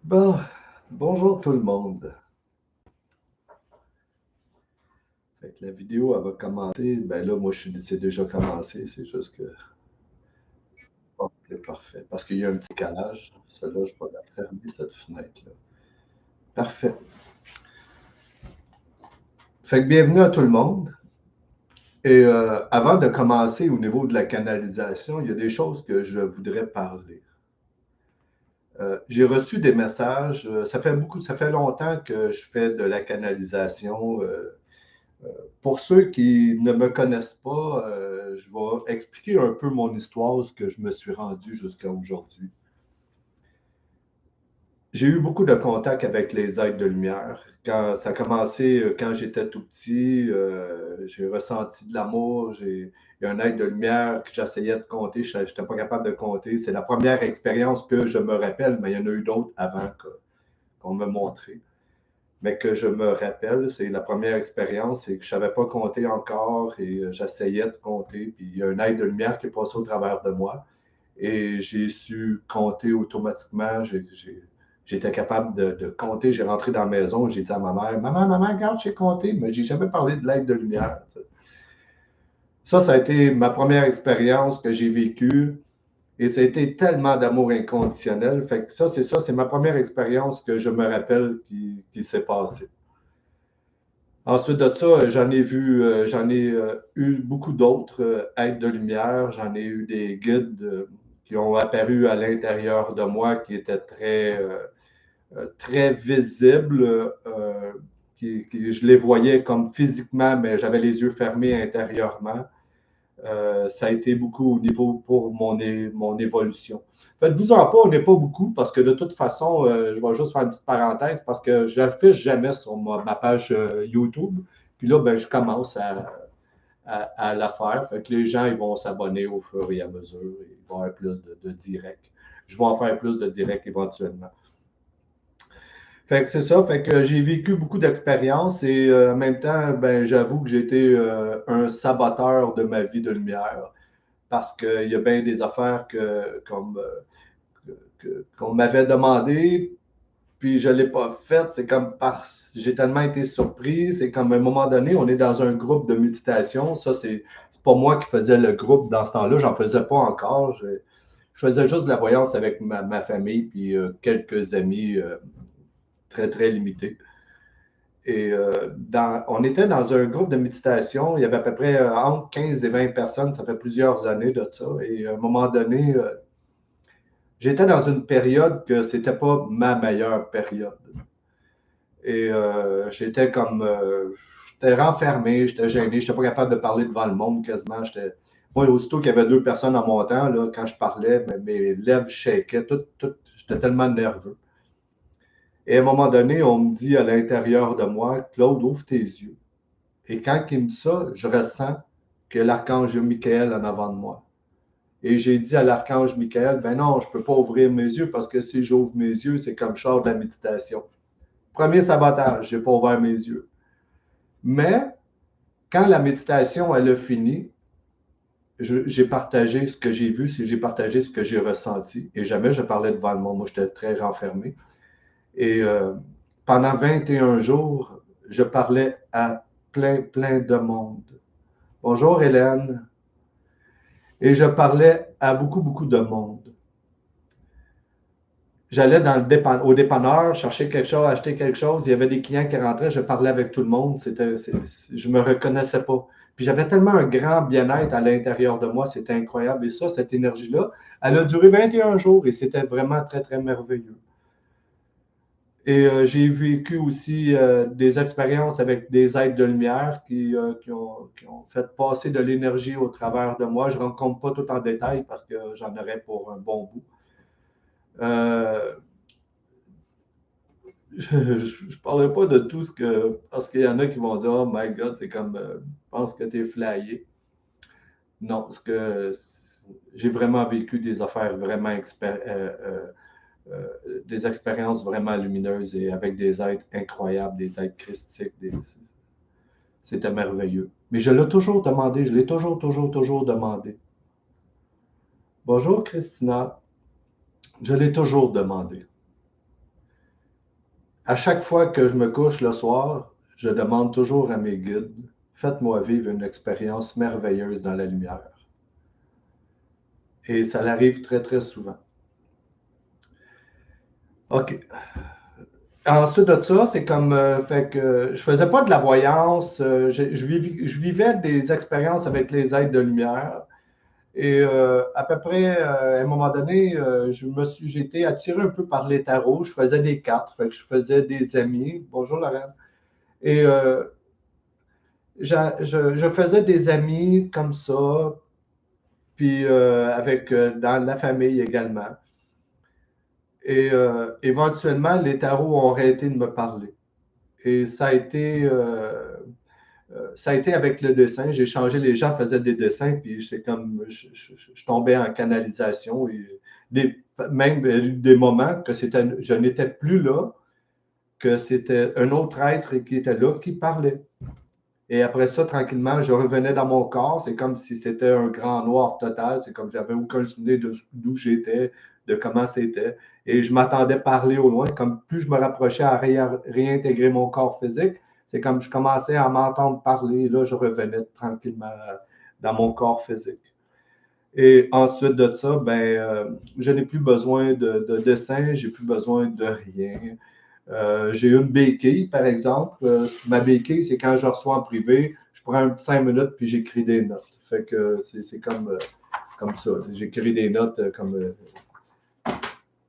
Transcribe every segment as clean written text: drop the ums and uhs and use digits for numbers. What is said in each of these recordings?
Bon, bonjour tout le monde. Fait que la vidéo, elle va commencer. Ben là, moi, c'est déjà commencé. C'est juste que, bon, c'est parfait. Parce qu'il y a un petit calage. Celle-là, je vais la fermer, cette fenêtre-là. Parfait. Fait que bienvenue à tout le monde. Et avant de commencer au niveau de la canalisation, il y a des choses que je voudrais parler. J'ai reçu des messages. Ça fait longtemps que je fais de la canalisation. Pour ceux qui ne me connaissent pas, je vais expliquer un peu mon histoire, ce que je me suis rendu jusqu'à aujourd'hui. J'ai eu beaucoup de contacts avec les êtres de lumière. Quand ça a commencé, quand j'étais tout petit, j'ai ressenti de l'amour. Il y a un être de lumière que j'essayais de compter, je n'étais pas capable de compter. C'est la première expérience que je me rappelle, mais il y en a eu d'autres avant qu'on me montrait. Mais que je me rappelle, c'est la première expérience, c'est que je ne savais pas compter encore et j'essayais de compter. Puis il y a un aide de lumière qui est passé au travers de moi et j'ai su compter automatiquement. J'étais capable de compter. J'ai rentré dans la maison, j'ai dit à ma mère, maman, regarde, j'ai compté, mais j'ai jamais parlé de l'aide de lumière. Ça a été ma première expérience que j'ai vécue. Et ça a été tellement d'amour inconditionnel. Fait que ça, c'est ma première expérience que je me rappelle qui s'est passée. Ensuite de ça, j'en ai eu beaucoup d'autres aides de lumière. J'en ai eu des guides qui ont apparu à l'intérieur de moi qui étaient très visibles. Je les voyais comme physiquement, mais j'avais les yeux fermés intérieurement. Ça a été beaucoup au niveau pour mon évolution. Faites-vous-en pas, on n'est pas beaucoup, parce que de toute façon, je vais juste faire une petite parenthèse, parce que je n'affiche jamais sur ma page YouTube. Puis là, ben, je commence à la faire. Fait que les gens ils vont s'abonner au fur et à mesure. Ils vont avoir plus de directs. Je vais en faire plus de directs éventuellement. Fait que c'est ça, fait que j'ai vécu beaucoup d'expériences et en même temps, ben, j'avoue que j'ai été un saboteur de ma vie de lumière parce qu'il y a bien des affaires qu'on m'avait demandé, puis je ne l'ai pas fait. C'est comme parce j'ai tellement été surpris. C'est comme à un moment donné, on est dans un groupe de méditation. Ça, c'est pas moi qui faisais le groupe dans ce temps-là. J'en faisais pas encore. Je faisais juste de la voyance avec ma famille, puis quelques amis très, très limités. Et on était dans un groupe de méditation. Il y avait à peu près entre 15 et 20 personnes. Ça fait plusieurs années de ça. Et à un moment donné, j'étais dans une période que c'était pas ma meilleure période. Et j'étais renfermé, j'étais gêné, j'étais pas capable de parler devant le monde quasiment. Moi, aussitôt qu'il y avait deux personnes en montant, là, quand je parlais, mes lèvres shakaient, j'étais tellement nerveux. Et à un moment donné, on me dit à l'intérieur de moi, Claude, ouvre tes yeux. Et quand il me dit ça, je ressens que l'archange Michael en avant de moi. Et j'ai dit à l'archange Michael, ben non, je ne peux pas ouvrir mes yeux parce que si j'ouvre mes yeux, c'est comme je sors de la méditation. Premier sabotage, je n'ai pas ouvert mes yeux. Mais quand la méditation, elle a fini, j'ai partagé ce que j'ai vu, j'ai partagé ce que j'ai ressenti. Et jamais je parlais devant le monde. Moi, j'étais très renfermé. Et pendant 21 jours, je parlais à plein de monde. Bonjour Hélène. Et je parlais à beaucoup de monde. J'allais au dépanneur, chercher quelque chose, acheter quelque chose. Il y avait des clients qui rentraient, je parlais avec tout le monde. Je me reconnaissais pas. Puis j'avais tellement un grand bien-être à l'intérieur de moi, c'était incroyable. Et ça, cette énergie-là, elle a duré 21 jours et c'était vraiment très, très merveilleux. Et j'ai vécu aussi des expériences avec des êtres de lumière qui ont fait passer de l'énergie au travers de moi. Je ne rencontre pas tout en détail parce que j'en aurais pour un bon bout. Euh, je ne parlerai pas de tout ce que. Parce qu'il y en a qui vont dire Oh my God, c'est comme. Je pense que tu es flyé. Non, parce que j'ai vraiment vécu des affaires vraiment des expériences vraiment lumineuses et avec des êtres incroyables, des êtres christiques. C'était merveilleux. Mais je l'ai toujours demandé, je l'ai toujours demandé. Bonjour Christina, je l'ai toujours demandé. À chaque fois que je me couche le soir, je demande toujours à mes guides, faites-moi vivre une expérience merveilleuse dans la lumière. Et ça l'arrive très, très souvent. OK. Ensuite de ça, c'est comme, fait que je faisais pas de la voyance, je vivais des expériences avec les êtres de lumière. Et à peu près, à un moment donné, j'ai été attiré un peu par les tarots. Je faisais des cartes, fait que je faisais des amis. Bonjour Lorraine. Et je faisais des amis comme ça, puis avec dans la famille également. Et éventuellement, les tarots ont arrêté de me parler. Et ça a été avec le dessin. J'ai changé, les gens faisaient des dessins, puis j'étais comme, je tombais en canalisation. Et même des moments que je n'étais plus là, que c'était un autre être qui était là, qui parlait. Et après ça, tranquillement, je revenais dans mon corps. C'est comme si c'était un grand noir total. C'est comme si j'avais aucun souvenir d'où j'étais, de comment c'était. Et je m'attendais parler au loin. Comme plus je me rapprochais à réintégrer mon corps physique, c'est comme je commençais à m'entendre parler. Et là, je revenais tranquillement dans mon corps physique. Et ensuite de ça, je n'ai plus besoin de dessin, j'ai plus besoin de rien. J'ai une béquille, par exemple. Ma béquille, c'est quand je reçois en privé, je prends 5 minutes puis j'écris des notes. Fait que c'est comme ça. J'écris des notes comme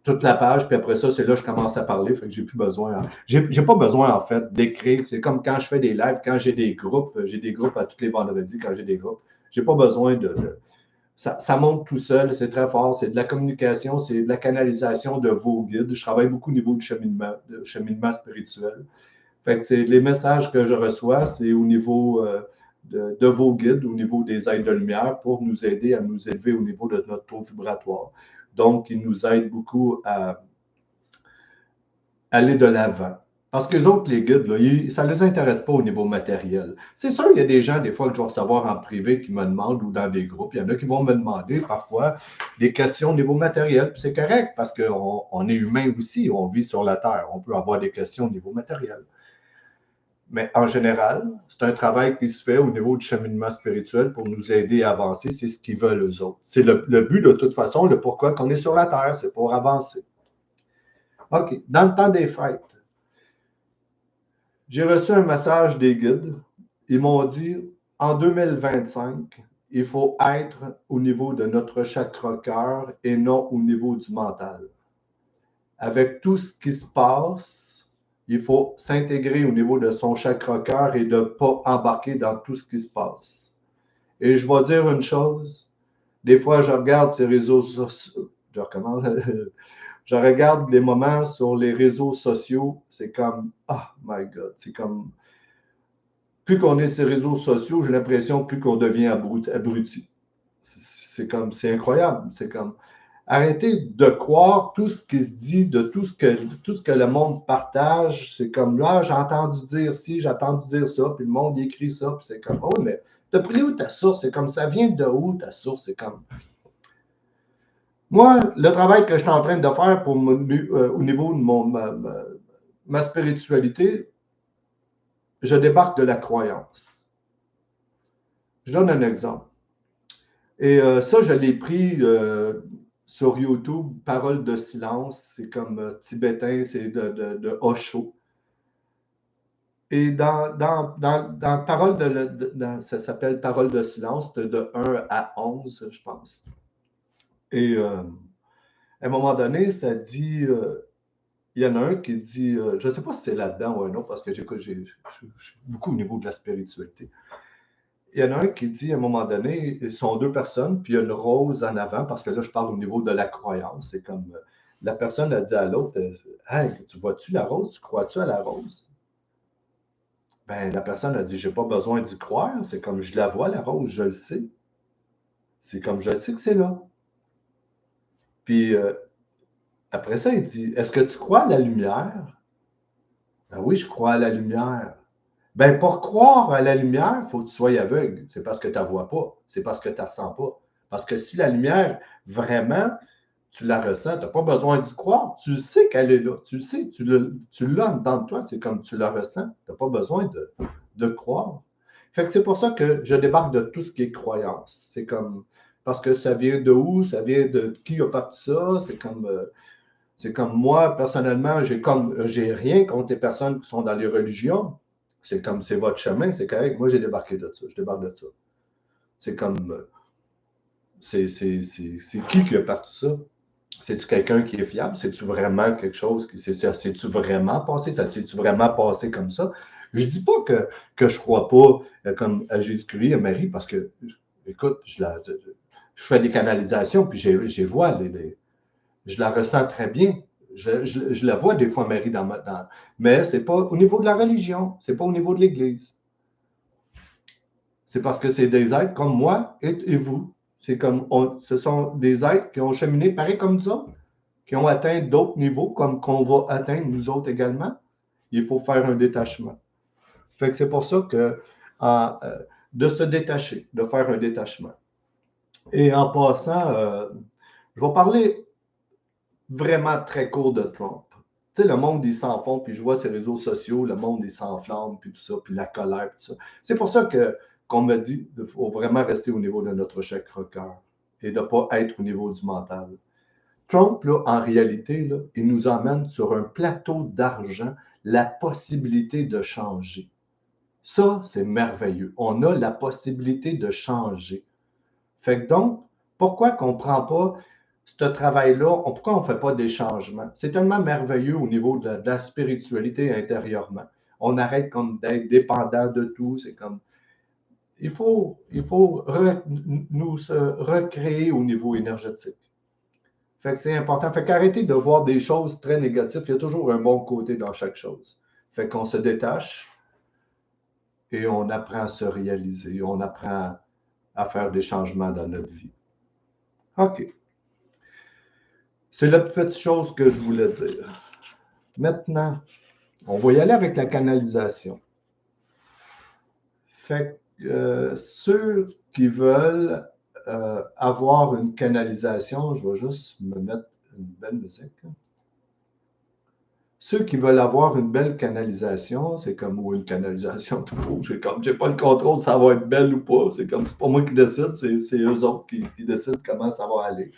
toute la page, puis après ça, c'est là que je commence à parler. Fait que j'ai plus besoin. J'ai pas besoin, en fait, d'écrire. C'est comme quand je fais des lives, quand j'ai des groupes à tous les vendredis quand j'ai des groupes. J'ai pas besoin ça monte tout seul, c'est très fort, c'est de la communication, c'est de la canalisation de vos guides. Je travaille beaucoup au niveau du cheminement spirituel. Fait que les messages que je reçois, c'est au niveau de vos guides, au niveau des aides de lumière, pour nous aider à nous élever au niveau de notre taux vibratoire. Donc, ils nous aident beaucoup à aller de l'avant. Parce que les autres, les guides, là, ça ne les intéresse pas au niveau matériel. C'est sûr, il y a des gens, des fois, que je vais recevoir en privé qui me demandent ou dans des groupes. Il y en a qui vont me demander parfois des questions au niveau matériel. Puis c'est correct parce qu'on est humain aussi, on vit sur la Terre. On peut avoir des questions au niveau matériel. Mais en général, c'est un travail qui se fait au niveau du cheminement spirituel pour nous aider à avancer. C'est ce qu'ils veulent, eux autres. C'est le but, de toute façon, le pourquoi qu'on est sur la Terre, c'est pour avancer. OK. Dans le temps des fêtes, j'ai reçu un message des guides. Ils m'ont dit, en 2025, il faut être au niveau de notre chakra cœur et non au niveau du mental. Avec tout ce qui se passe, il faut s'intégrer au niveau de son chakra cœur et de ne pas embarquer dans tout ce qui se passe. Et je vais dire une chose, des fois je regarde ces réseaux sociaux, je regarde des moments sur les réseaux sociaux, c'est comme, oh my God, c'est comme, plus qu'on est sur les réseaux sociaux, j'ai l'impression plus qu'on devient abruti. C'est incroyable. C'est comme, arrêtez de croire tout ce qui se dit, de tout ce que le monde partage. C'est comme, là, j'ai entendu dire ci, j'ai entendu dire ça, puis le monde écrit ça, puis c'est comme, oh, mais t'as pris où ta source? C'est comme, ça vient de où ta source? C'est comme, moi, le travail que je suis en train de faire au niveau de ma spiritualité, je débarque de la croyance. Je donne un exemple. Et ça, je l'ai pris sur YouTube, Parole de silence, c'est comme tibétain, c'est de Osho. Et dans Parole ça s'appelle Parole de silence, de 1 à 11, je pense. Et à un moment donné, ça dit, il y en a un qui dit, je ne sais pas si c'est là-dedans ou un autre, parce que je suis beaucoup au niveau de la spiritualité. Il y en a un qui dit à un moment donné, ils sont deux personnes, puis il y a une rose en avant, parce que là, je parle au niveau de la croyance. C'est comme la personne a dit à l'autre, hey, tu vois-tu la rose? Tu crois-tu à la rose? Ben, la personne a dit, j'ai pas besoin d'y croire, c'est comme je la vois, la rose, je le sais. C'est comme je sais que c'est là. Puis après ça, il dit, est-ce que tu crois à la lumière? Ben oui, je crois à la lumière. Ben, pour croire à la lumière, il faut que tu sois aveugle. C'est parce que tu ne la vois pas. C'est parce que tu ne la ressens pas. Parce que si la lumière, vraiment, tu la ressens, tu n'as pas besoin d'y croire, tu sais qu'elle est là, tu sais, tu l'as dans toi, c'est comme tu la ressens, tu n'as pas besoin de croire. Fait que c'est pour ça que je débarque de tout ce qui est croyance. C'est comme, parce que ça vient de où, ça vient de qui a parti ça, c'est comme moi, personnellement, j'ai rien contre les personnes qui sont dans les religions. C'est comme, c'est votre chemin, c'est correct. Moi, j'ai débarqué de ça, je débarque de ça. C'est comme, c'est qui a parti ça? C'est-tu quelqu'un qui est fiable? C'est-tu vraiment quelque chose qui c'est-tu vraiment passé? Ça s'est-tu vraiment passé comme ça? Je dis pas que je crois pas comme à Jésus-Christ, à Marie, parce que, écoute, je fais des canalisations, puis je vois, je la ressens très bien. Je la vois des fois, Marie, mais c'est pas au niveau de la religion, c'est pas au niveau de l'Église. C'est parce que c'est des êtres comme moi et vous. C'est comme ce sont des êtres qui ont cheminé pareil comme ça, qui ont atteint d'autres niveaux, comme qu'on va atteindre nous autres également. Il faut faire un détachement. Fait que c'est pour ça que de se détacher, de faire un détachement. Et en passant, je vais parler vraiment très court de Trump. Tu sais, le monde, il s'en fond, puis je vois ces réseaux sociaux, le monde, il s'enflamme, puis tout ça, puis la colère, puis tout ça. C'est pour ça qu'on me dit qu'il faut vraiment rester au niveau de notre chakra-cœur et de ne pas être au niveau du mental. Trump, là, en réalité, là, il nous emmène sur un plateau d'argent la possibilité de changer. Ça, c'est merveilleux. On a la possibilité de changer. Fait que donc, pourquoi qu'on ne prend pas ce travail-là, pourquoi on ne fait pas des changements? C'est tellement merveilleux au niveau de la spiritualité intérieurement. On arrête comme d'être dépendant de tout. C'est comme, il faut nous se recréer au niveau énergétique. Fait que c'est important. Fait qu'arrêter de voir des choses très négatives, il y a toujours un bon côté dans chaque chose. Fait qu'on se détache et on apprend à se réaliser, on apprend à faire des changements dans notre vie. OK. C'est la petite chose que je voulais dire. Maintenant, on va y aller avec la canalisation. Fait que ceux qui veulent avoir une canalisation, je vais juste me mettre une belle musique. Ceux qui veulent avoir une belle canalisation, c'est comme ou une canalisation tout court. J'ai pas le contrôle si ça va être belle ou pas. C'est comme c'est pas moi qui décide, c'est eux autres qui décident comment ça va aller.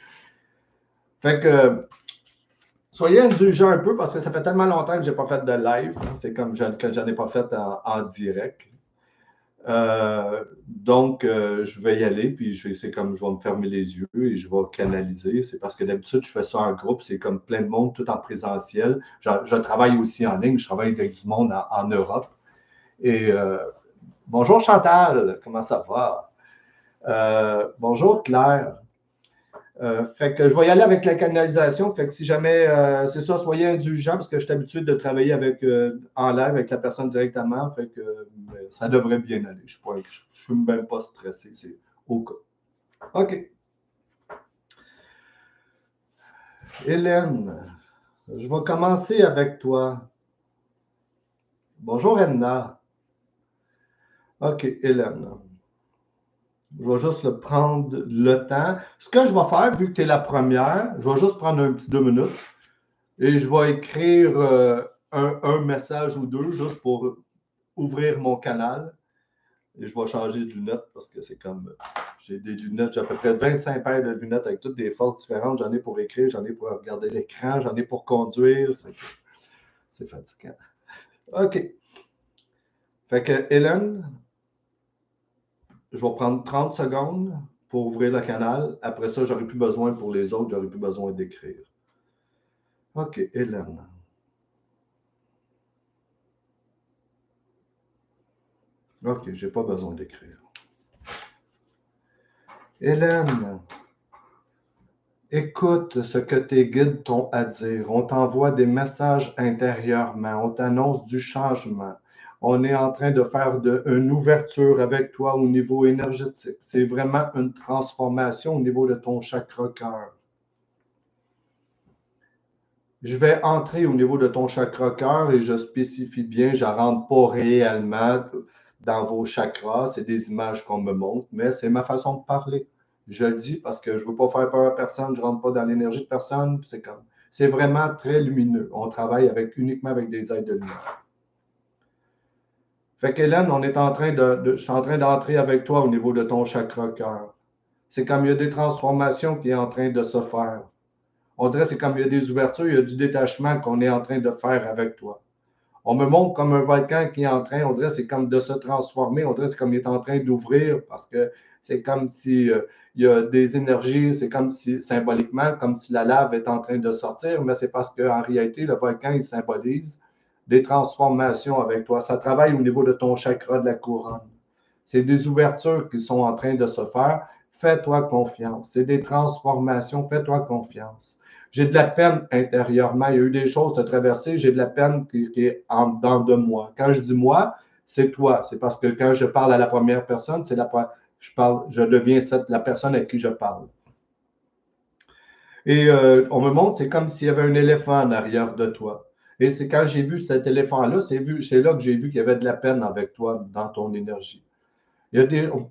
Fait que soyez indulgents un peu parce que ça fait tellement longtemps que je n'ai pas fait de live. C'est comme que j'en ai pas fait en direct. Donc, je vais y aller, puis c'est comme je vais me fermer les yeux et je vais canaliser. C'est parce que d'habitude, je fais ça en groupe, c'est comme plein de monde, tout en présentiel. Je travaille aussi en ligne, je travaille avec du monde en Europe. Et bonjour Chantal, comment ça va? Bonjour Claire. Fait que je vais y aller avec la canalisation. Fait que si jamais, c'est ça, soyez indulgents parce que je suis habitué de travailler en live avec la personne directement. Fait que ça devrait bien aller. Je ne suis même pas stressé. C'est au cas. OK. Hélène, je vais commencer avec toi. Bonjour, Edna. OK, Hélène. Je vais juste prendre le temps. Ce que je vais faire, vu que tu es la première, je vais juste prendre un petit 2 minutes et je vais écrire un message ou deux juste pour ouvrir mon canal. Et je vais changer de lunettes parce que c'est comme. J'ai des lunettes, j'ai à peu près 25 paires de lunettes avec toutes des forces différentes. J'en ai pour écrire, j'en ai pour regarder l'écran, j'en ai pour conduire. C'est fatigant. OK. Fait que, Hélène, je vais prendre 30 secondes pour ouvrir le canal. Après ça, j'aurai plus besoin pour les autres, j'aurai plus besoin d'écrire. OK, Hélène. OK, j'ai pas besoin d'écrire. Hélène, écoute ce que tes guides t'ont à dire. On t'envoie des messages intérieurement. On t'annonce du changement. On est en train de faire une ouverture avec toi au niveau énergétique. C'est vraiment une transformation au niveau de ton chakra-cœur. Je vais entrer au niveau de ton chakra-cœur et je spécifie bien, je ne rentre pas réellement dans vos chakras. C'est des images qu'on me montre, mais c'est ma façon de parler. Je le dis parce que je ne veux pas faire peur à personne, je ne rentre pas dans l'énergie de personne. C'est vraiment très lumineux. On travaille uniquement avec des êtres de lumière. Fait qu'Hélène, je suis en train d'entrer avec toi au niveau de ton chakra cœur. C'est comme il y a des transformations qui sont en train de se faire. On dirait que c'est comme il y a des ouvertures, il y a du détachement qu'on est en train de faire avec toi. On me montre comme un volcan qui est en train, on dirait que c'est comme de se transformer, on dirait que c'est comme il est en train d'ouvrir parce que c'est comme si il y a des énergies, c'est comme si symboliquement, comme si la lave est en train de sortir, mais c'est parce qu'en réalité, le volcan, il symbolise des transformations avec toi. Ça travaille au niveau de ton chakra de la couronne. C'est des ouvertures qui sont en train de se faire. Fais-toi confiance. C'est des transformations. Fais-toi confiance. J'ai de la peine intérieurement. Il y a eu des choses à traverser. J'ai de la peine qui est en dedans de moi. Quand je dis moi, c'est toi. C'est parce que quand je parle à la première personne, je deviens la personne à qui je parle. Et on me montre, c'est comme s'il y avait un éléphant en arrière de toi. Et c'est quand j'ai vu cet éléphant-là, c'est là que j'ai vu qu'il y avait de la peine avec toi dans ton énergie.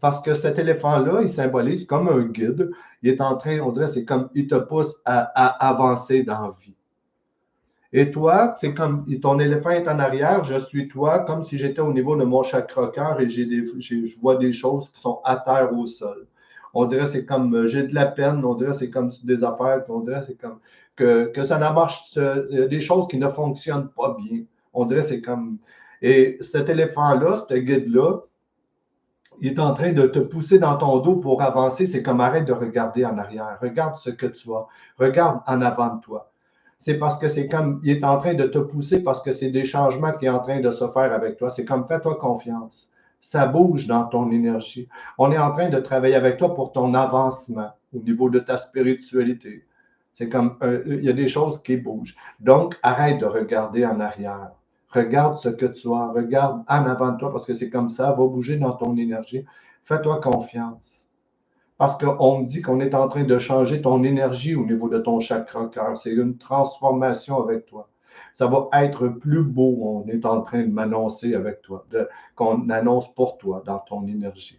Parce que cet éléphant-là, il symbolise comme un guide. Il est en train, on dirait, c'est comme il te pousse à avancer dans la vie. Et toi, c'est comme ton éléphant est en arrière, je suis toi, comme si j'étais au niveau de mon chakra cœur et je vois des choses qui sont à terre au sol. On dirait c'est comme j'ai de la peine, on dirait c'est comme des affaires, on dirait c'est comme que ça ne marche, des choses qui ne fonctionnent pas bien. On dirait c'est comme. Et cet éléphant-là, ce guide-là, il est en train de te pousser dans ton dos pour avancer. C'est comme arrête de regarder en arrière. Regarde ce que tu as. Regarde en avant de toi. C'est parce que c'est comme, il est en train de te pousser parce que c'est des changements qui sont en train de se faire avec toi. C'est comme, fais-toi confiance. Ça bouge dans ton énergie. On est en train de travailler avec toi pour ton avancement au niveau de ta spiritualité. C'est comme, il y a des choses qui bougent. Donc, arrête de regarder en arrière. Regarde ce que tu as. Regarde en avant de toi parce que c'est comme ça. Va bouger dans ton énergie. Fais-toi confiance. Parce qu'on me dit qu'on est en train de changer ton énergie au niveau de ton chakra cœur. C'est une transformation avec toi. Ça va être plus beau. On est en train de m'annoncer avec toi, qu'on annonce pour toi dans ton énergie.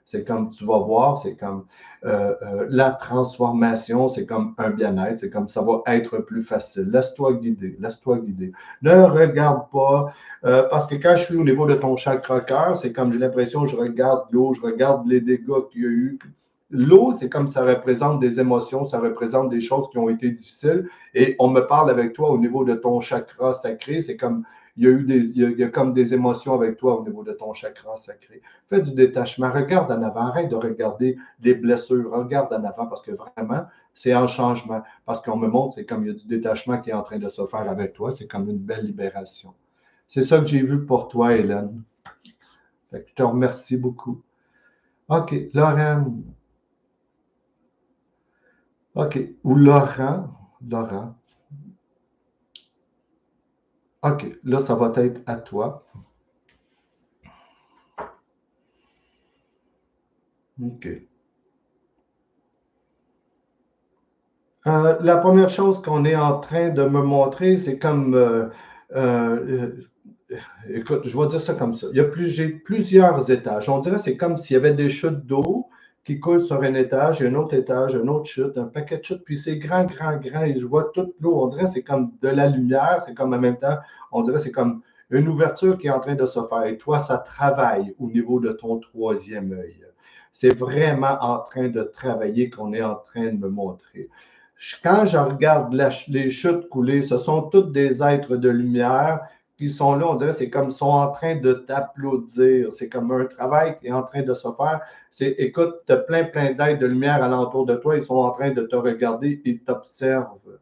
C'est comme tu vas voir, c'est comme la transformation, c'est comme un bien-être, c'est comme ça va être plus facile. Laisse-toi guider, laisse-toi guider. Ne regarde pas, parce que quand je suis au niveau de ton chakra cœur, c'est comme j'ai l'impression que je regarde l'eau, je regarde les dégâts qu'il y a eu. L'eau, c'est comme ça représente des émotions, ça représente des choses qui ont été difficiles. Et on me parle avec toi au niveau de ton chakra sacré, c'est comme il y a comme des émotions avec toi au niveau de ton chakra sacré. Fais du détachement, regarde en avant, arrête de regarder les blessures, regarde en avant parce que vraiment, c'est un changement. Parce qu'on me montre, c'est comme il y a du détachement qui est en train de se faire avec toi, c'est comme une belle libération. C'est ça que j'ai vu pour toi, Hélène. Fait que je te remercie beaucoup. OK, Lorraine. OK, ou Laurent. Laurent. OK, là, ça va être à toi. OK. La première chose qu'on est en train de me montrer, c'est comme, écoute, je vais dire ça comme ça. J'ai plusieurs étages. On dirait que c'est comme s'il y avait des chutes d'eau qui coulent sur un étage, un autre étage, une autre chute, un paquet de chutes, puis c'est grand, grand, grand, et je vois toute l'eau. On dirait que c'est comme de la lumière, c'est comme en même temps, on dirait que c'est comme une ouverture qui est en train de se faire. Et toi, ça travaille au niveau de ton troisième œil. C'est vraiment en train de travailler qu'on est en train de me montrer. Quand je regarde les chutes couler, ce sont toutes des êtres de lumière qui sont là, on dirait, c'est comme sont en train de t'applaudir. C'est comme un travail qui est en train de se faire. Écoute, tu as plein d'êtres de lumière alentour de toi, ils sont en train de te regarder, ils t'observent.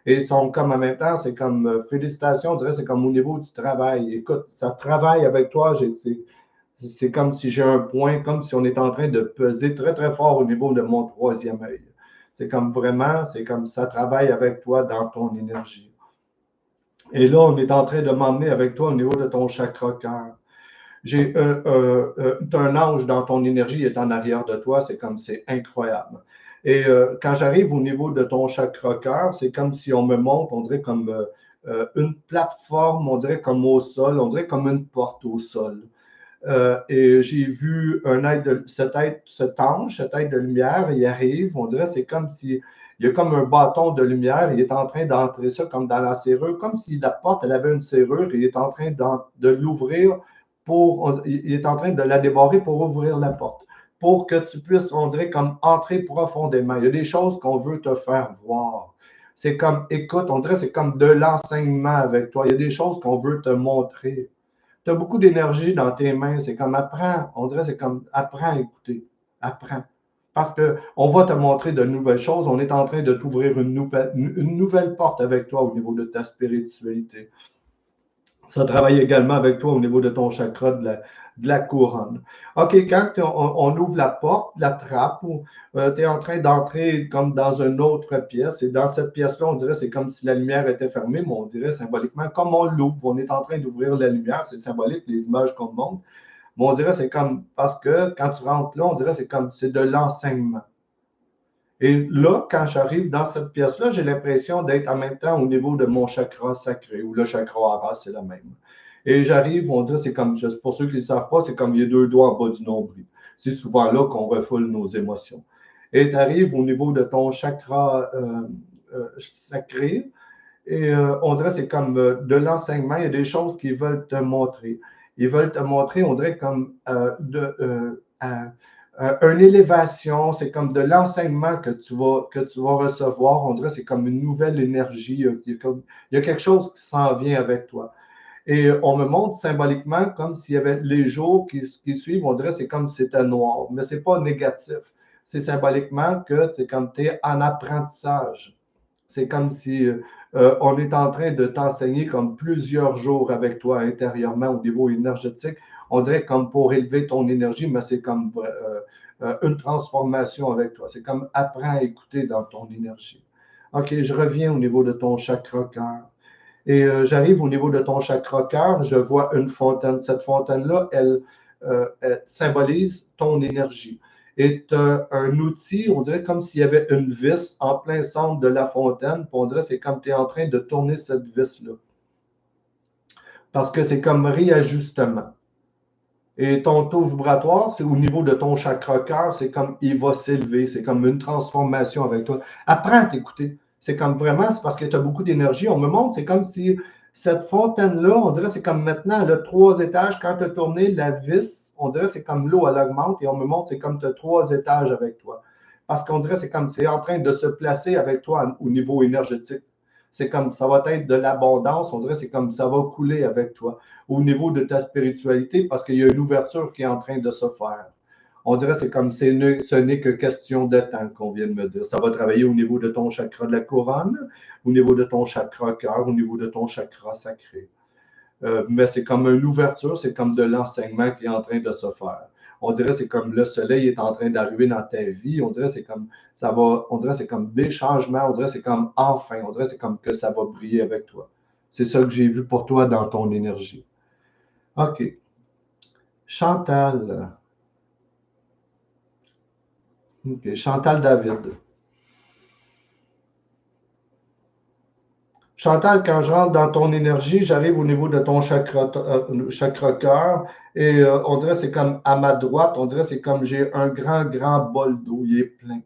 Et ils sont comme en même temps, c'est comme félicitations, on dirait, c'est comme au niveau du travail. Écoute, ça travaille avec toi, c'est comme si j'ai un point, comme si on est en train de peser très, très fort au niveau de mon troisième œil. C'est comme vraiment, c'est comme ça travaille avec toi dans ton énergie. Et là, on est en train de m'emmener avec toi au niveau de ton chakra cœur. J'ai un ange dans ton énergie, il est en arrière de toi, c'est comme c'est incroyable. Et quand j'arrive au niveau de ton chakra cœur, c'est comme si on me montre, on dirait comme une plateforme, on dirait comme au sol, on dirait comme une porte au sol. Et j'ai vu cet ange, cet être de lumière, il arrive, on dirait c'est comme si il y a comme un bâton de lumière, il est en train d'entrer ça comme dans la serrure, comme si la porte, elle avait une serrure, il est en train de l'ouvrir il est en train de la débarrer pour ouvrir la porte, pour que tu puisses, on dirait, comme entrer profondément. Il y a des choses qu'on veut te faire voir. C'est comme, écoute, on dirait, c'est comme de l'enseignement avec toi. Il y a des choses qu'on veut te montrer. Tu as beaucoup d'énergie dans tes mains. C'est comme apprends. On dirait c'est comme apprends à écouter. Apprends. Parce qu'on va te montrer de nouvelles choses. On est en train de t'ouvrir une nouvelle porte avec toi au niveau de ta spiritualité. Ça travaille également avec toi au niveau de ton chakra de la couronne. OK, quand on ouvre la porte, la trappe, tu es en train d'entrer comme dans une autre pièce, et dans cette pièce-là, on dirait c'est comme si la lumière était fermée, mais on dirait symboliquement, comme on l'ouvre, on est en train d'ouvrir la lumière, c'est symbolique, les images qu'on montre, mais on dirait c'est comme, parce que quand tu rentres là, on dirait c'est comme, c'est de l'enseignement. Et là, quand j'arrive dans cette pièce-là, j'ai l'impression d'être en même temps au niveau de mon chakra sacré, ou le chakra hara, c'est le même. Et j'arrive, on dirait, c'est comme, pour ceux qui ne le savent pas, c'est comme il y a deux doigts en bas du nombril. C'est souvent là qu'on refoule nos émotions. Et tu arrives au niveau de ton chakra sacré, et on dirait c'est comme de l'enseignement, il y a des choses qu'ils veulent te montrer. Ils veulent te montrer, on dirait comme une élévation, c'est comme de l'enseignement que tu vas recevoir. On dirait c'est comme une nouvelle énergie. Il y a quelque chose qui s'en vient avec toi. Et on me montre symboliquement comme s'il y avait les jours qui suivent, on dirait c'est comme si c'était noir, mais c'est pas négatif. C'est symboliquement que c'est comme tu es en apprentissage. C'est comme si on est en train de t'enseigner comme plusieurs jours avec toi intérieurement au niveau énergétique. On dirait comme pour élever ton énergie, mais c'est comme une transformation avec toi. C'est comme apprends à écouter dans ton énergie. OK, je reviens au niveau de ton chakra cœur. Et j'arrive au niveau de ton chakra cœur, je vois une fontaine. Cette fontaine-là, elle symbolise ton énergie. Et tu as un outil, on dirait comme s'il y avait une vis en plein centre de la fontaine, puis on dirait c'est comme tu es en train de tourner cette vis-là. Parce que c'est comme réajustement. Et ton taux vibratoire, c'est au niveau de ton chakra cœur, c'est comme il va s'élever, c'est comme une transformation avec toi. Apprends à t'écouter. C'est comme vraiment, c'est parce que tu as beaucoup d'énergie. On me montre, c'est comme si cette fontaine-là, on dirait, c'est comme maintenant, elle a 3 étages. Quand tu as tourné la vis, on dirait, c'est comme l'eau, elle augmente et on me montre, c'est comme tu as 3 étages avec toi. Parce qu'on dirait, c'est comme c'est en train de se placer avec toi au niveau énergétique. C'est comme ça va être de l'abondance, on dirait, c'est comme ça va couler avec toi au niveau de ta spiritualité parce qu'il y a une ouverture qui est en train de se faire. On dirait c'est comme ce n'est que question de temps qu'on vient de me dire. Ça va travailler au niveau de ton chakra de la couronne, au niveau de ton chakra cœur, au niveau de ton chakra sacré. Mais c'est comme une ouverture, c'est comme de l'enseignement qui est en train de se faire. On dirait c'est comme le soleil est en train d'arriver dans ta vie. On dirait c'est comme ça va, on dirait c'est comme des changements. On dirait c'est comme enfin. On dirait c'est comme que ça va briller avec toi. C'est ça que j'ai vu pour toi dans ton énergie. OK. Chantal. OK. Chantal David. Chantal, quand je rentre dans ton énergie, j'arrive au niveau de ton chakra cœur et on dirait c'est comme à ma droite, on dirait c'est comme j'ai un grand bol d'eau, il est plein.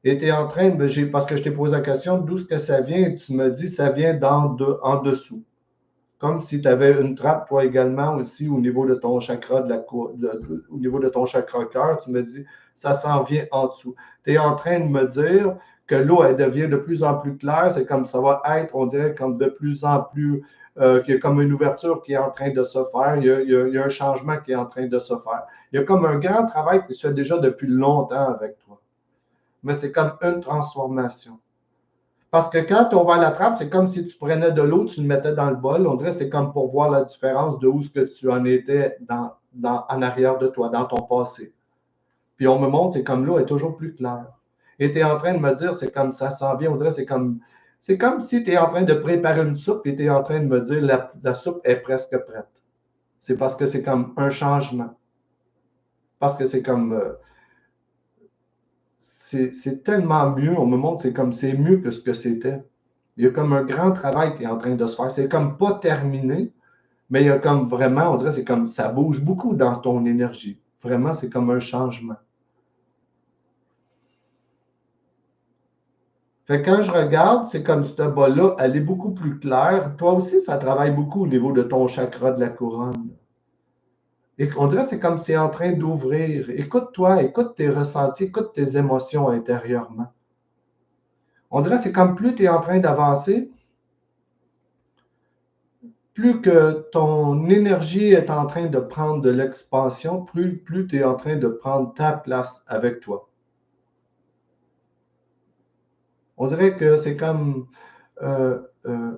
Et tu es en train de, parce que je t'ai posé la question, d'où est-ce que ça vient? Tu me dis, ça vient en dessous. Comme si tu avais une trappe, toi également, aussi au niveau de ton chakra au niveau de ton chakra cœur, tu me dis, ça s'en vient en dessous. Tu es en train de me dire que l'eau, elle devient de plus en plus claire. C'est comme ça va être, on dirait, comme de plus en plus, qu'il y a comme une ouverture qui est en train de se faire. Il y a un changement qui est en train de se faire. Il y a comme un grand travail qui se fait déjà depuis longtemps avec toi. Mais c'est comme une transformation. Parce que quand on va à la trappe, c'est comme si tu prenais de l'eau, tu le mettais dans le bol. On dirait que c'est comme pour voir la différence de où ce que tu en étais en arrière de toi, dans ton passé. Puis on me montre, c'est comme l'eau est toujours plus claire. Et tu es en train de me dire, c'est comme ça s'en vient. On dirait c'est comme si tu es en train de préparer une soupe et tu es en train de me dire, la soupe est presque prête. C'est parce que c'est comme un changement. Parce que c'est comme, c'est tellement mieux. On me montre, c'est comme, c'est mieux que ce que c'était. Il y a comme un grand travail qui est en train de se faire. C'est comme pas terminé, Mais il y a comme vraiment, on dirait, c'est comme ça bouge beaucoup dans ton énergie. Vraiment, c'est comme un changement. Fait que quand je regarde, c'est comme ce bas-là, elle est beaucoup plus claire. Toi aussi, ça travaille beaucoup au niveau de ton chakra de la couronne. Et on dirait que c'est comme si c'est en train d'ouvrir. Écoute-toi, écoute tes ressentis, écoute tes émotions intérieurement. On dirait que c'est comme plus tu es en train d'avancer, plus que ton énergie est en train de prendre de l'expansion, plus tu es en train de prendre ta place avec toi. On dirait que c'est comme, euh, euh,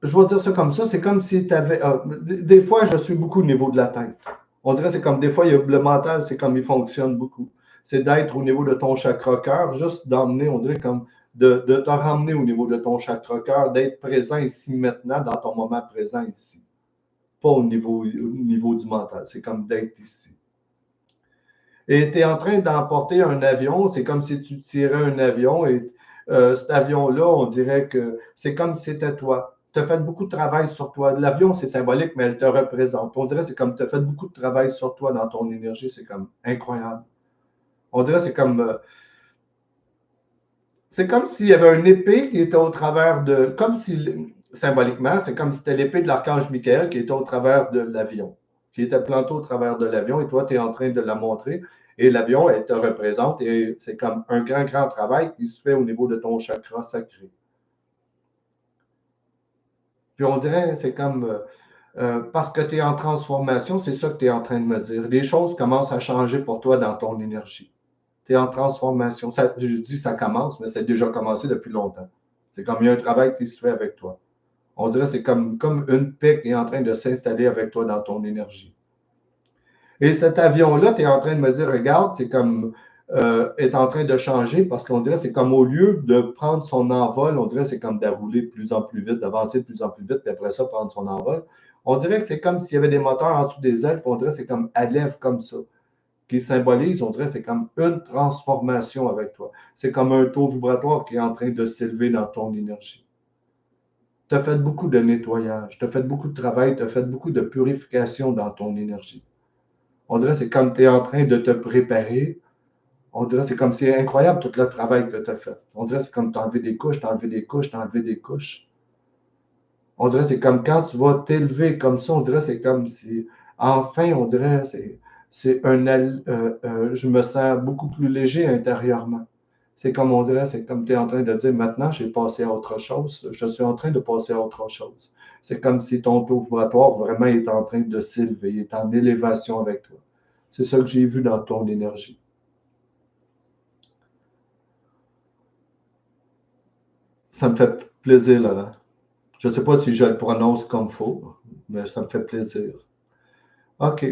je vais dire ça comme ça, c'est comme si tu avais, des fois je suis beaucoup au niveau de la tête. On dirait que c'est comme des fois, le mental, c'est comme il fonctionne beaucoup. C'est d'être au niveau de ton chakra cœur, juste d'emmener, on dirait comme de te ramener au niveau de ton chakra cœur, d'être présent ici maintenant, dans ton moment présent ici. Pas au niveau du mental, c'est comme d'être ici. Et tu es en train d'emporter un avion, c'est comme si tu tirais un avion et cet avion-là, on dirait que c'est comme si c'était toi. Tu as fait beaucoup de travail sur toi. L'avion, c'est symbolique, mais elle te représente. On dirait que c'est comme tu as fait beaucoup de travail sur toi dans ton énergie. C'est comme incroyable. On dirait que c'est comme s'il y avait une épée qui était au travers de, comme si, symboliquement, c'est comme si c'était l'épée de l'archange Michael qui était au travers de l'avion, qui était plantée au travers de l'avion, et toi, tu es en train de la montrer, et l'avion, elle te représente, et c'est comme un grand, grand travail qui se fait au niveau de ton chakra sacré. Puis on dirait, c'est comme, parce que tu es en transformation, c'est ça que tu es en train de me dire. Les choses commencent à changer pour toi dans ton énergie. Tu es en transformation. Ça, je dis ça commence, mais c'est déjà commencé depuis longtemps. C'est comme il y a un travail qui se fait avec toi. On dirait que c'est comme une paix qui est en train de s'installer avec toi dans ton énergie. Et cet avion-là, tu es en train de me dire, regarde, c'est comme est en train de changer parce qu'on dirait que c'est comme au lieu de prendre son envol, on dirait que c'est comme d'rouler de plus en plus vite, d'avancer de plus en plus vite, puis après ça, prendre son envol. On dirait que c'est comme s'il y avait des moteurs en dessous des ailes, puis on dirait que c'est comme à lèvres comme ça, qui symbolise, on dirait que c'est comme une transformation avec toi. C'est comme un taux vibratoire qui est en train de s'élever dans ton énergie. Tu as fait beaucoup de nettoyage, tu as fait beaucoup de travail, tu as fait beaucoup de purification dans ton énergie. On dirait que c'est comme tu es en train de te préparer. On dirait que c'est comme c'est incroyable tout le travail que tu as fait. On dirait que c'est comme tu as enlevé des couches, tu as enlevé des couches, tu as enlevé des couches. On dirait que c'est comme quand tu vas t'élever comme ça, on dirait que c'est comme si, enfin, on dirait que c'est je me sens beaucoup plus léger intérieurement. C'est comme on dirait, c'est comme tu es en train de dire maintenant, j'ai passé à autre chose, je suis en train de passer à autre chose. C'est comme si ton taux vibratoire vraiment est en train de s'élever, il est en élévation avec toi. C'est ça que j'ai vu dans ton énergie. Ça me fait plaisir, Laurent. Je ne sais pas si je le prononce comme il faut, mais ça me fait plaisir. OK.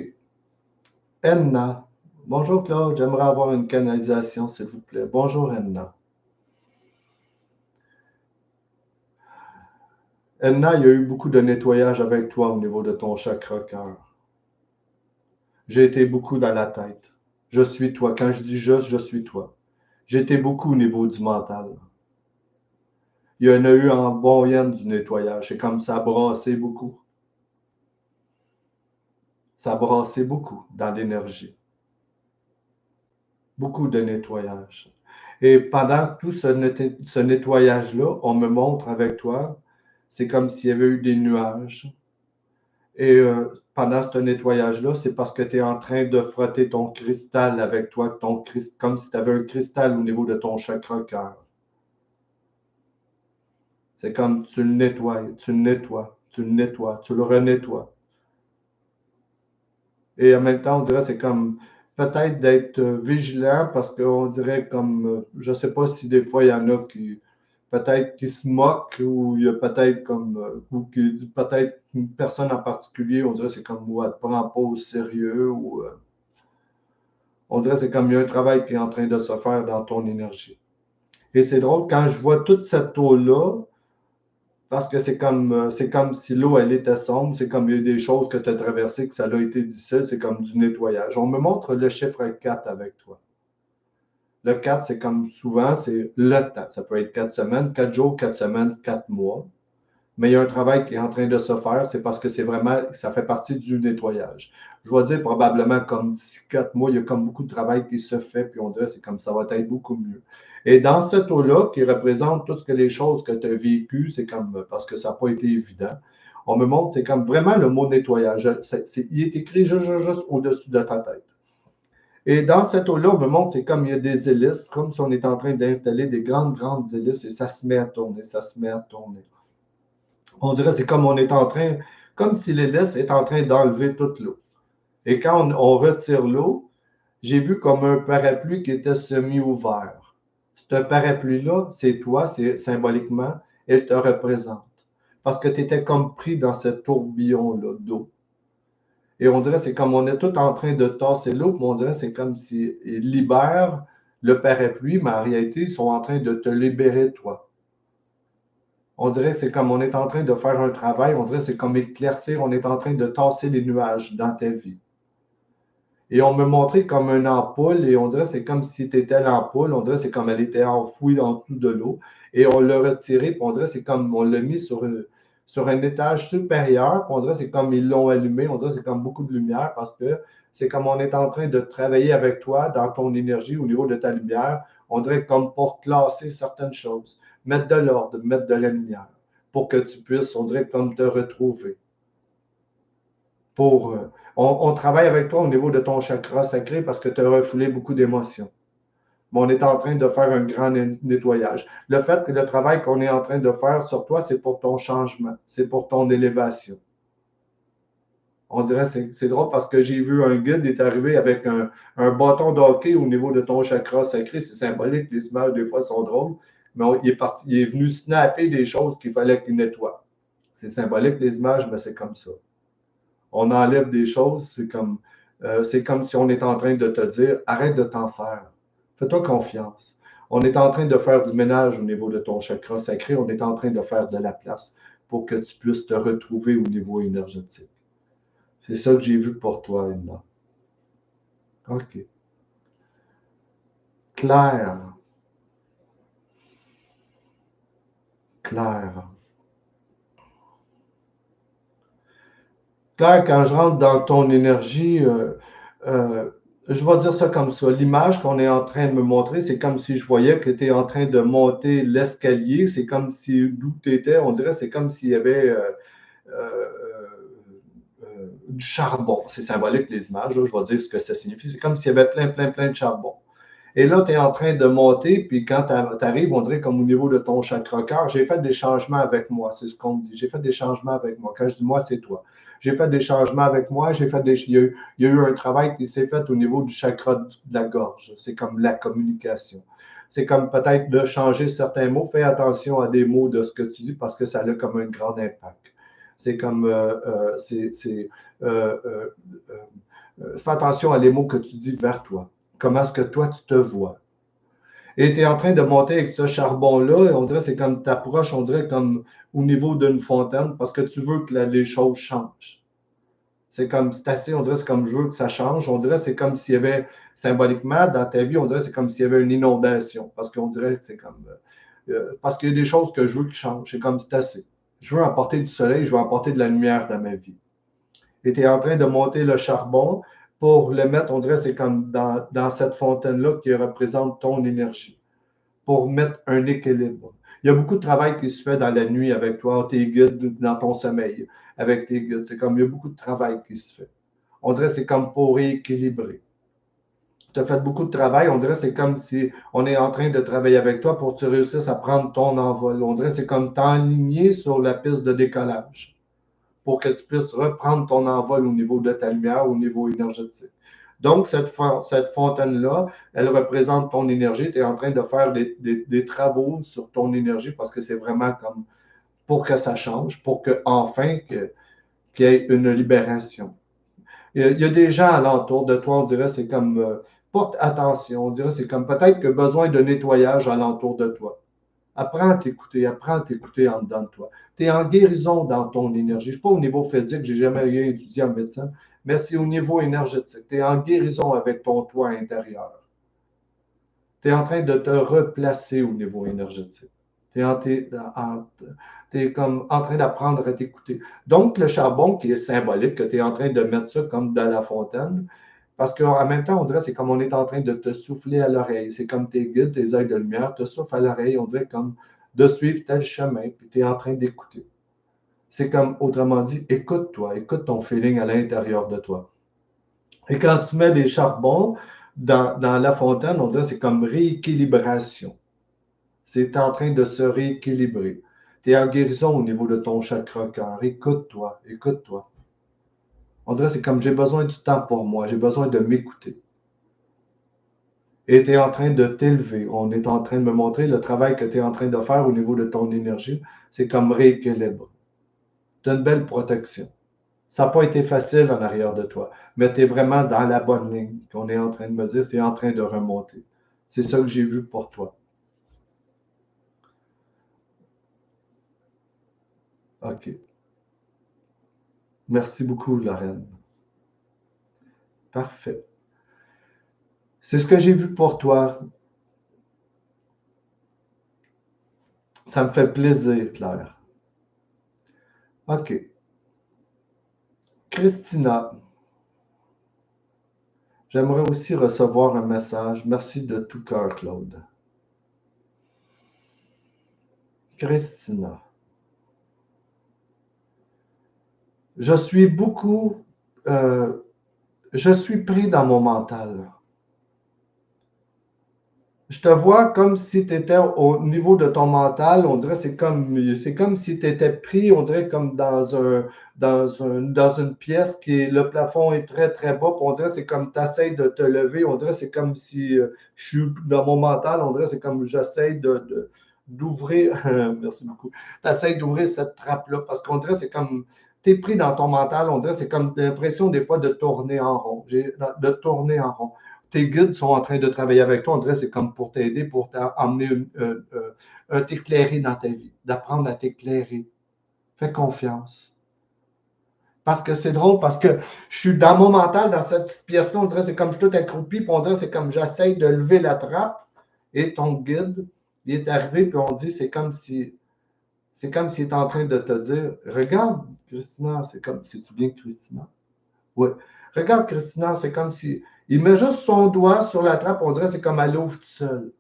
Enna. Bonjour Claude, j'aimerais avoir une canalisation, s'il vous plaît. Bonjour Enna. Enna, il y a eu beaucoup de nettoyage avec toi au niveau de ton chakra cœur. J'ai été beaucoup dans la tête. Je suis toi. Quand je dis je suis toi. J'ai été beaucoup au niveau du mental. Il y en a eu en bon yen du nettoyage. C'est comme ça a brassé beaucoup. Ça a brassé beaucoup dans l'énergie. Beaucoup de nettoyage. Et pendant tout ce nettoyage-là, on me montre avec toi, c'est comme s'il y avait eu des nuages. Et pendant ce nettoyage-là, c'est parce que tu es en train de frotter ton cristal avec toi, comme si tu avais un cristal au niveau de ton chakra cœur. C'est comme tu le nettoies, tu le nettoies, tu le nettoies, tu le renettoies. Et en même temps, on dirait que c'est comme peut-être d'être vigilant parce qu'on dirait comme, je ne sais pas si des fois il y en a qui peut-être qui se moquent ou il y a peut-être comme, ou peut-être une personne en particulier, on dirait que c'est comme, ou elle ne te prend pas au sérieux ou on dirait que c'est comme il y a un travail qui est en train de se faire dans ton énergie. Et c'est drôle, quand je vois toute cette eau-là, parce que c'est comme si l'eau, elle était sombre, c'est comme il y a eu des choses que tu as traversées, que ça a été difficile, c'est comme du nettoyage. On me montre le chiffre 4 avec toi. Le 4, c'est comme souvent, c'est le temps. Ça peut être 4 semaines, 4 jours, 4 semaines, 4 mois. mais il y a un travail qui est en train de se faire, c'est parce que c'est vraiment, ça fait partie du nettoyage. Je vais dire probablement comme d'ici 4 mois, il y a comme beaucoup de travail qui se fait, puis on dirait que c'est comme ça va être beaucoup mieux. Et dans cette eau-là, qui représente tout ce que les choses que tu as vécues, c'est comme, parce que ça n'a pas été évident, on me montre, c'est comme vraiment le mot nettoyage. Il est écrit juste au-dessus de ta tête. Et dans cette eau-là, on me montre, c'est comme il y a des hélices, comme si on est en train d'installer des grandes hélices et ça se met à tourner, ça se met à tourner. On dirait c'est comme on est en train, comme si l'hélice est en train d'enlever toute l'eau. Et quand on retire l'eau, j'ai vu comme un parapluie qui était semi-ouvert. Ce parapluie-là, c'est toi, c'est symboliquement, elle te représente. Parce que tu étais comme pris dans ce tourbillon-là d'eau. Et on dirait c'est comme on est tout en train de tasser l'eau, mais on dirait c'est comme s'ils libèrent le parapluie, mais en réalité, ils sont en train de te libérer toi. On dirait que c'est comme on est en train de faire un travail, on dirait que c'est comme éclaircir, on est en train de tasser les nuages dans ta vie. Et on me montrait comme une ampoule, et on dirait que c'est comme si tu étais l'ampoule, on dirait que c'est comme elle était enfouie en dessous de l'eau, et on l'a retirée, puis on dirait que c'est comme on l'a mis sur un étage supérieur, puis on dirait que c'est comme ils l'ont allumé, on dirait que c'est comme beaucoup de lumière, parce que c'est comme on est en train de travailler avec toi dans ton énergie au niveau de ta lumière, on dirait comme pour classer certaines choses, mettre de l'ordre, mettre de la lumière, pour que tu puisses, on dirait comme te retrouver. On travaille avec toi au niveau de ton chakra sacré parce que tu as refoulé beaucoup d'émotions. Mais on est en train de faire un grand nettoyage. Le fait que le travail qu'on est en train de faire sur toi, c'est pour ton changement, c'est pour ton élévation. On dirait que c'est drôle parce que j'ai vu un guide est arrivé avec un bâton de hockey au niveau de ton chakra sacré. C'est symbolique, les images des fois sont drôles, mais il est venu snapper des choses qu'il fallait qu'il nettoie. C'est symbolique, les images, mais c'est comme ça. On enlève des choses, c'est comme si on est en train de te dire, arrête de t'en faire. Fais-toi confiance. On est en train de faire du ménage au niveau de ton chakra sacré. On est en train de faire de la place pour que tu puisses te retrouver au niveau énergétique. C'est ça que j'ai vu pour toi, Edna. OK. Claire. Claire. Claire, quand je rentre dans ton énergie, je vais dire ça comme ça. L'image qu'on est en train de me montrer, c'est comme si je voyais que tu étais en train de monter l'escalier. C'est comme si d'où tu étais, on dirait, c'est comme s'il y avait euh, du charbon. C'est symbolique, les images, là, je vais dire ce que ça signifie. C'est comme s'il y avait plein de charbon. Et là, tu es en train de monter, puis quand tu arrives, on dirait comme au niveau de ton chakra cœur, j'ai fait des changements avec moi, c'est ce qu'on me dit. J'ai fait des changements avec moi. Quand je dis moi, c'est toi. J'ai fait des changements avec moi, il y a eu un travail qui s'est fait au niveau du chakra de la gorge. C'est comme la communication. C'est comme peut-être de changer certains mots. Fais attention à des mots de ce que tu dis parce que ça a comme un grand impact. C'est comme, euh, euh, fais attention à les mots que tu dis vers toi. Comment est-ce que toi, tu te vois? Et tu es en train de monter avec ce charbon-là, et on dirait que c'est comme tu approches, on dirait comme au niveau d'une fontaine, parce que tu veux que les choses changent. C'est comme, c'est assez, on dirait c'est comme je veux que ça change. On dirait c'est comme s'il y avait, symboliquement, dans ta vie, on dirait c'est comme s'il y avait une inondation, parce qu'on dirait que c'est comme, parce qu'il y a des choses que je veux qui changent. C'est comme c'est assez. Je veux apporter du soleil, je veux apporter de la lumière dans ma vie. Et tu es en train de monter le charbon pour le mettre, on dirait, c'est comme dans cette fontaine-là qui représente ton énergie, pour mettre un équilibre. Il y a beaucoup de travail qui se fait dans la nuit avec toi, tes guides, dans ton sommeil, avec tes guides. C'est comme, il y a beaucoup de travail qui se fait. On dirait, c'est comme pour rééquilibrer. Tu as fait beaucoup de travail, on dirait, c'est comme si on est en train de travailler avec toi pour que tu réussisses à prendre ton envol. On dirait, c'est comme t'enligner sur la piste de décollage, pour que tu puisses reprendre ton envol au niveau de ta lumière, au niveau énergétique. Donc, cette fontaine-là, elle représente ton énergie. Tu es en train de faire des travaux sur ton énergie parce que c'est vraiment comme pour que ça change, pour que enfin qu'il y ait une libération. Il y a des gens alentour de toi, on dirait, c'est comme porte attention, on dirait, c'est comme peut-être que besoin de nettoyage alentour de toi. Apprends à t'écouter en dedans de toi. Tu es en guérison dans ton énergie. Je ne suis pas au niveau physique, j'ai jamais rien étudié en médecine, mais c'est au niveau énergétique. Tu es en guérison avec ton toi intérieur. Tu es en train de te replacer au niveau énergétique. Tu es Tu es comme en train d'apprendre à t'écouter. Donc, le charbon qui est symbolique, que tu es en train de mettre ça comme dans la fontaine, parce qu'en même temps, on dirait que c'est comme on est en train de te souffler à l'oreille. C'est comme tes guides, tes ailes de lumière te soufflent à l'oreille. On dirait comme de suivre tel chemin, puis tu es en train d'écouter. C'est comme, autrement dit, écoute-toi, écoute ton feeling à l'intérieur de toi. Et quand tu mets des charbons dans la fontaine, on dirait que c'est comme rééquilibration. C'est en train de se rééquilibrer. Tu es en guérison au niveau de ton chakra cœur. Écoute-toi, écoute-toi. On dirait que c'est comme j'ai besoin du temps pour moi, j'ai besoin de m'écouter. Et tu es en train de t'élever. On est en train de me montrer le travail que tu es en train de faire au niveau de ton énergie. C'est comme rééquilibre. Tu as une belle protection. Ça n'a pas été facile en arrière de toi, mais tu es vraiment dans la bonne ligne qu'on est en train de me dire, tu es en train de remonter. C'est ça que j'ai vu pour toi. OK. Merci beaucoup, Lorraine. Parfait. C'est ce que j'ai vu pour toi. Ça me fait plaisir, Claire. OK. Christina, j'aimerais aussi recevoir un message. Merci de tout cœur, Claude. Christina, je suis beaucoup, je suis pris dans mon mental. Je te vois comme si tu étais au niveau de ton mental, on dirait c'est comme si tu étais pris, on dirait comme dans une pièce qui est, le plafond est très très bas, puis on dirait c'est comme tu essaies de te lever, on dirait c'est comme si je suis dans mon mental, on dirait c'est comme j'essaie d'ouvrir, merci beaucoup, tu essaies d'ouvrir cette trappe-là, parce qu'on dirait c'est comme tu es pris dans ton mental, on dirait c'est comme l'impression des fois de tourner en rond, de tourner en rond. Tes guides sont en train de travailler avec toi. On dirait que c'est comme pour t'aider, pour t'emmener t'éclairer dans ta vie, d'apprendre à t'éclairer. Fais confiance. Parce que c'est drôle, parce que je suis dans mon mental, dans cette petite pièce-là, on dirait que c'est comme je suis tout accroupi, puis on dirait que c'est comme j'essaye de lever la trappe, et ton guide, il est arrivé, puis on dit, c'est comme s'il est en train de te dire, regarde, Christina, c'est comme, c'est-tu bien Christina? Oui. Regarde, Christina, c'est comme si. Il met juste son doigt sur la trappe, on dirait que c'est comme elle ouvre tout seul.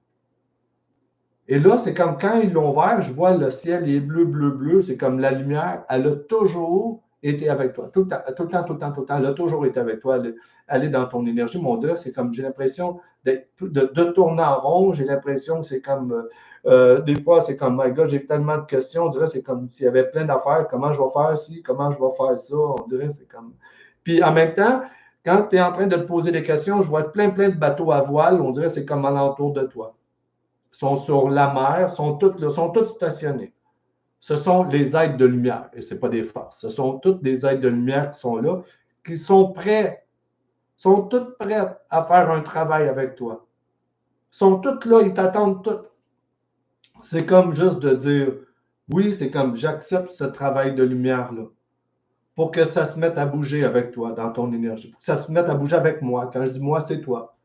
Et là, c'est comme quand ils l'ont ouvert, je vois le ciel, il est bleu, bleu, bleu. C'est comme la lumière, elle a toujours été avec toi. Tout le temps, tout le temps, tout le temps, tout le temps. Elle a toujours été avec toi. Elle est dans ton énergie. Mais on dirait, c'est comme, j'ai l'impression de tourner en rond. J'ai l'impression que c'est comme, des fois, c'est comme, my God, j'ai tellement de questions. On dirait, c'est comme s'il y avait plein d'affaires. Comment je vais faire ci? Comment je vais faire ça? On dirait, c'est comme. Puis en même temps, quand tu es en train de te poser des questions, je vois plein, plein de bateaux à voile. On dirait, c'est comme alentour de toi. Sont sur la mer, sont toutes stationnés. Ce sont les êtres de lumière, et ce n'est pas des forces. Ce sont toutes des êtres de lumière qui sont là, qui sont prêts, sont toutes prêtes à faire un travail avec toi. Ils sont toutes là, ils t'attendent toutes. C'est comme juste de dire, oui, c'est comme j'accepte ce travail de lumière-là, pour que ça se mette à bouger avec toi, dans ton énergie, pour que ça se mette à bouger avec moi. Quand je dis moi, c'est toi.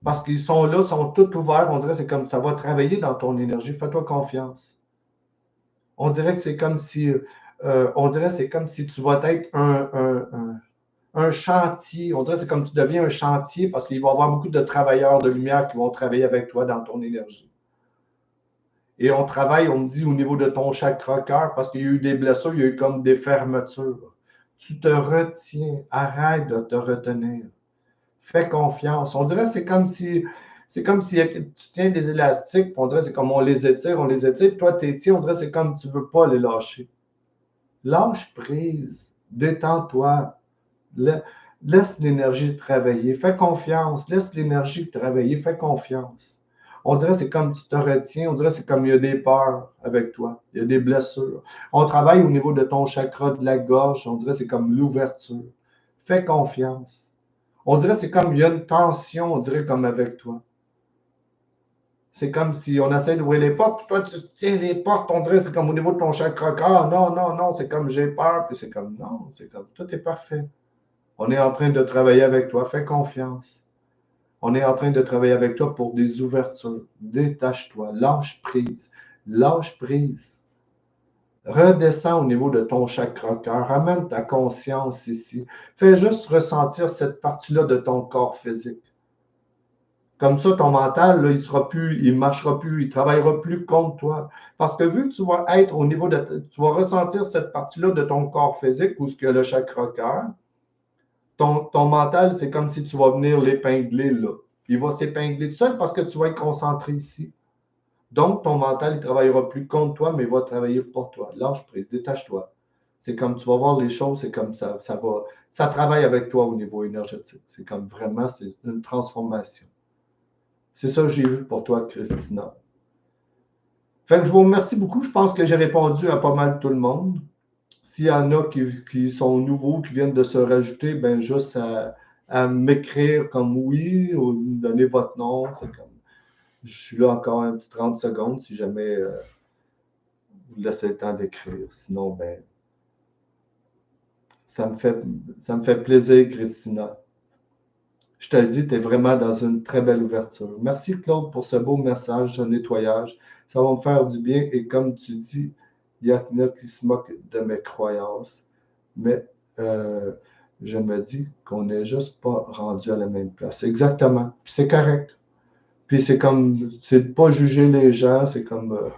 Parce qu'ils sont là, sont tous ouverts. On dirait que c'est comme ça va travailler dans ton énergie. Fais-toi confiance. On dirait que c'est comme si, on dirait c'est comme si tu vas être un chantier. On dirait que c'est comme tu deviens un chantier parce qu'il va y avoir beaucoup de travailleurs de lumière qui vont travailler avec toi dans ton énergie. Et on travaille, on me dit, au niveau de ton chakra cœur parce qu'il y a eu des blessures, il y a eu comme des fermetures. Tu te retiens. Arrête de te retenir. Fais confiance. On dirait que c'est comme si tu tiens des élastiques, on dirait que c'est comme on les étire, toi tu tiens, on dirait que c'est comme tu ne veux pas les lâcher. Lâche prise, détends-toi, laisse l'énergie travailler, fais confiance, laisse l'énergie travailler, fais confiance. On dirait que c'est comme tu te retiens, on dirait que c'est comme il y a des peurs avec toi, il y a des blessures. On travaille au niveau de ton chakra de la gorge, on dirait que c'est comme l'ouverture. Fais confiance. On dirait que c'est comme il y a une tension, on dirait comme avec toi. C'est comme si on essaie d'ouvrir les portes, puis toi tu tiens les portes, on dirait que c'est comme au niveau de ton chakra corps. Non, non, non, c'est comme j'ai peur, puis c'est comme non, c'est comme tout est parfait. On est en train de travailler avec toi, fais confiance. On est en train de travailler avec toi pour des ouvertures. Détache-toi, lâche prise, lâche prise. Redescends au niveau de ton chakra cœur. Amène ta conscience ici. Fais juste ressentir cette partie-là de ton corps physique. Comme ça, ton mental, là, il ne marchera plus, il ne travaillera plus contre toi. Parce que vu que tu vas être au niveau de. Tu vas ressentir cette partie-là de ton corps physique où ce que le chakra cœur, ton mental, c'est comme si tu vas venir l'épingler là. Il va s'épingler tout seul parce que tu vas être concentré ici. Donc, ton mental, il ne travaillera plus contre toi, mais il va travailler pour toi. Lâche prise, détache-toi. C'est comme tu vas voir les choses, c'est comme ça travaille avec toi au niveau énergétique. C'est comme vraiment, c'est une transformation. C'est ça que j'ai vu pour toi, Christina. Fait que je vous remercie beaucoup. Je pense que j'ai répondu à pas mal tout le monde. S'il y en a qui sont nouveaux, qui viennent de se rajouter, ben juste à m'écrire comme oui ou me donner votre nom. C'est comme, je suis là encore un petit 30 secondes si jamais vous laissez le temps d'écrire. Sinon, ben, ça me fait plaisir, Christina. Je te le dis, tu es vraiment dans une très belle ouverture. Merci, Claude, pour ce beau message de nettoyage. Ça va me faire du bien. Et comme tu dis, il y en a qui se moquent de mes croyances. Mais je me dis qu'on n'est juste pas rendu à la même place. Exactement. Puis c'est correct. Puis c'est comme, c'est de ne pas juger les gens. C'est comme,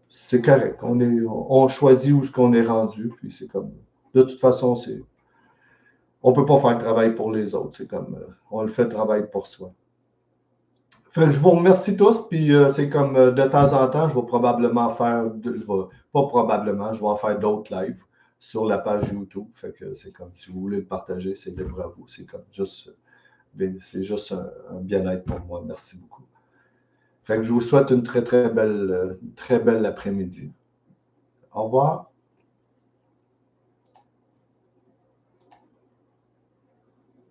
c'est correct. On choisit où ce qu'on est rendu. Puis c'est comme, de toute façon, on ne peut pas faire le travail pour les autres. C'est comme, on le fait le travail pour soi. Fait que je vous remercie tous, puis c'est comme de temps en temps, je vais probablement pas probablement, je vais en faire d'autres lives sur la page YouTube. Fait que c'est comme si vous voulez le partager, c'est libre à vous. C'est comme juste, c'est juste un bien-être pour moi. Merci beaucoup. Fait que je vous souhaite une très belle après-midi. Au revoir.